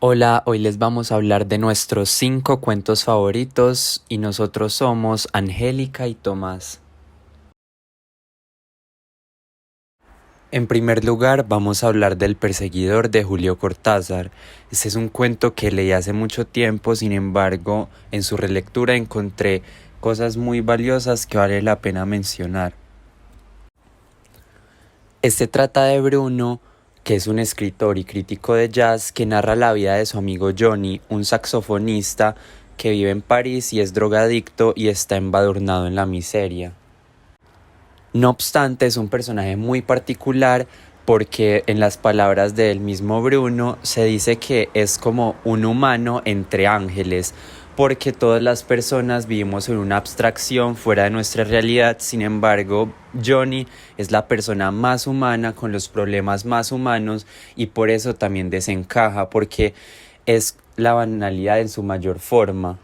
Hola, hoy les vamos a hablar de nuestros 5 cuentos favoritos y nosotros somos Angélica y Tomás. En primer lugar, vamos a hablar del Perseguidor de Julio Cortázar. Este es un cuento que leí hace mucho tiempo, sin embargo, en su relectura encontré cosas muy valiosas que vale la pena mencionar. Este trata de Bruno, que es un escritor y crítico de jazz que narra la vida de su amigo Johnny, un saxofonista que vive en París y es drogadicto y está embadurnado en la miseria. No obstante, es un personaje muy particular porque en las palabras del mismo Bruno se dice que es como un humano entre ángeles, porque todas las personas vivimos en una abstracción fuera de nuestra realidad. Sin embargo, Johnny es la persona más humana con los problemas más humanos y por eso también desencaja, porque es la banalidad en su mayor forma.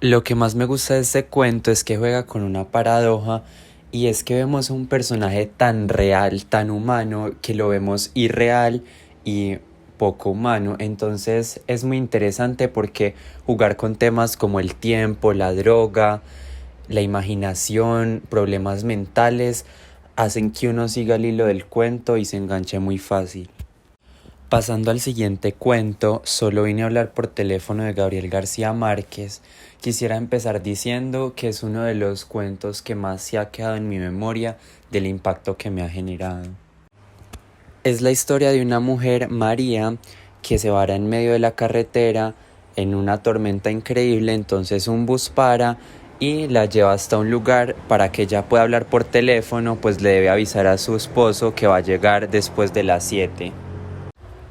Lo que más me gusta de este cuento es que juega con una paradoja y es que vemos a un personaje tan real, tan humano, que lo vemos irreal y poco humano. Entonces es muy interesante porque jugar con temas como el tiempo, la droga, la imaginación, problemas mentales, hacen que uno siga el hilo del cuento y se enganche muy fácil. Pasando al siguiente cuento, Solo vine a hablar por teléfono de Gabriel García Márquez, quisiera empezar diciendo que es uno de los cuentos que más se ha quedado en mi memoria del impacto que me ha generado. Es la historia de una mujer, María, que se vara en medio de la carretera en una tormenta increíble, entonces un bus para y la lleva hasta un lugar para que ella pueda hablar por teléfono, pues le debe avisar a su esposo que va a llegar después de las 7.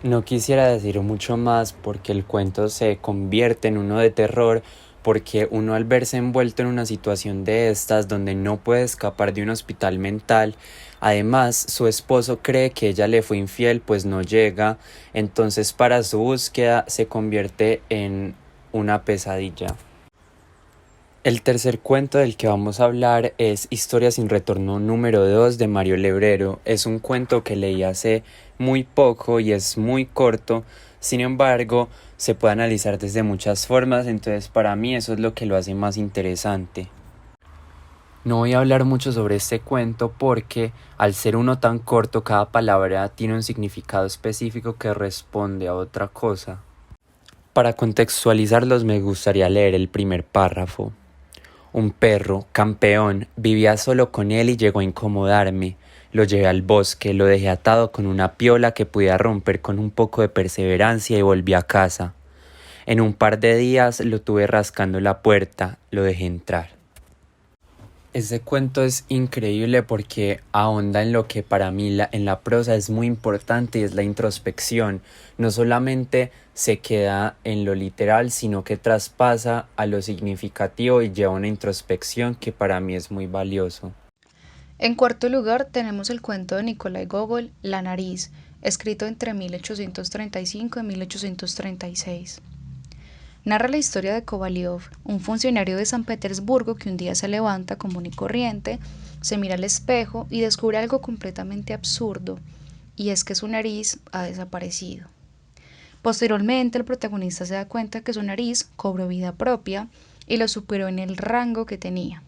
No quisiera decir mucho más porque el cuento se convierte en uno de terror, porque uno al verse envuelto en una situación de estas donde no puede escapar de un hospital mental, además su esposo cree que ella le fue infiel pues no llega, entonces para su búsqueda se convierte en una pesadilla. El tercer cuento del que vamos a hablar es Historia sin retorno número 2 de Mario Lebrero. Es un cuento que leí hace muy poco y es muy corto, sin embargo se puede analizar desde muchas formas, entonces para mí eso es lo que lo hace más interesante. No voy a hablar mucho sobre este cuento porque al ser uno tan corto cada palabra tiene un significado específico que responde a otra cosa. Para contextualizarlos me gustaría leer el primer párrafo. Un perro, campeón, vivía solo con él y llegó a incomodarme. Lo llevé al bosque, lo dejé atado con una piola que pudiera romper con un poco de perseverancia y volví a casa. En un par de días lo tuve rascando la puerta, lo dejé entrar. Este cuento es increíble porque ahonda en lo que para mí en la prosa es muy importante y es la introspección. No solamente se queda en lo literal, sino que traspasa a lo significativo y lleva una introspección que para mí es muy valioso. En cuarto lugar tenemos el cuento de Nikolai Gogol, La nariz, escrito entre 1835 y 1836. Narra la historia de Kovalyov, un funcionario de San Petersburgo que un día se levanta común y corriente, se mira al espejo y descubre algo completamente absurdo, y es que su nariz ha desaparecido. Posteriormente, el protagonista se da cuenta que su nariz cobró vida propia y lo superó en el rango que tenía,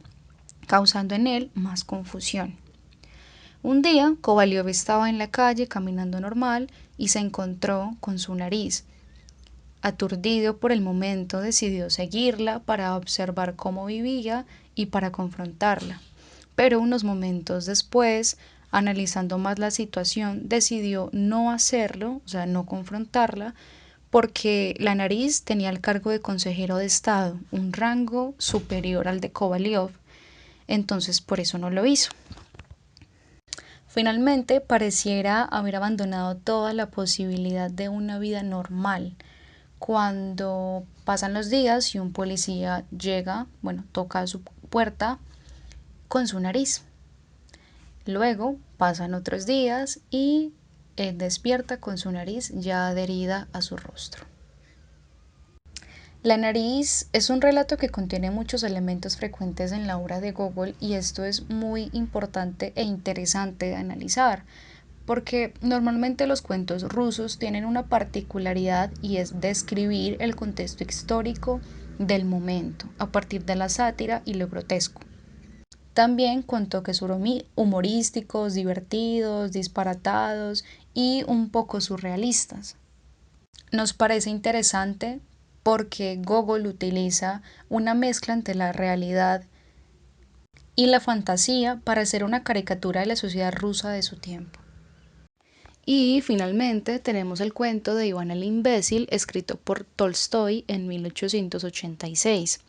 causando en él más confusión. Un día, Kovalyov estaba en la calle caminando normal y se encontró con su nariz. Aturdido por el momento, decidió seguirla para observar cómo vivía y para confrontarla. Pero unos momentos después, analizando más la situación, decidió no hacerlo, o sea, no confrontarla, porque la nariz tenía el cargo de consejero de Estado, un rango superior al de Kovalyov. Entonces, por eso no lo hizo. Finalmente, pareciera haber abandonado toda la posibilidad de una vida normal. Cuando pasan los días y un policía llega, toca a su puerta con su nariz. Luego pasan otros días y él despierta con su nariz ya adherida a su rostro. La nariz es un relato que contiene muchos elementos frecuentes en la obra de Gogol y esto es muy importante e interesante de analizar porque normalmente los cuentos rusos tienen una particularidad y es describir el contexto histórico del momento a partir de la sátira y lo grotesco. También con toques humorísticos, divertidos, disparatados y un poco surrealistas. Nos parece interesante porque Gogol utiliza una mezcla entre la realidad y la fantasía para hacer una caricatura de la sociedad rusa de su tiempo. Y finalmente tenemos el cuento de Iván el Imbécil, escrito por Tolstoy en 1886.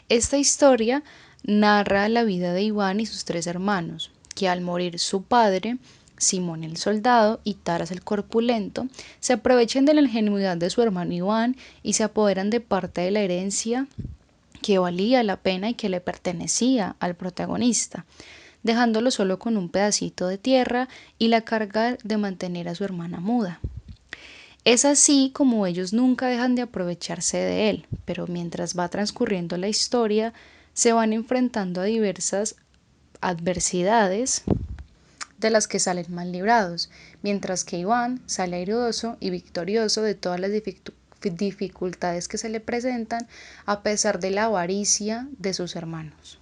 Esta historia narra la vida de Iván y sus tres hermanos, que al morir su padre, Simón el soldado y Taras el corpulento, se aprovechan de la ingenuidad de su hermano Iván y se apoderan de parte de la herencia que valía la pena y que le pertenecía al protagonista, dejándolo solo con un pedacito de tierra y la carga de mantener a su hermana muda. Es así como ellos nunca dejan de aprovecharse de él, pero mientras va transcurriendo la historia, se van enfrentando a diversas adversidades de las que salen mal librados, mientras que Iván sale airoso y victorioso de todas las dificultades que se le presentan a pesar de la avaricia de sus hermanos.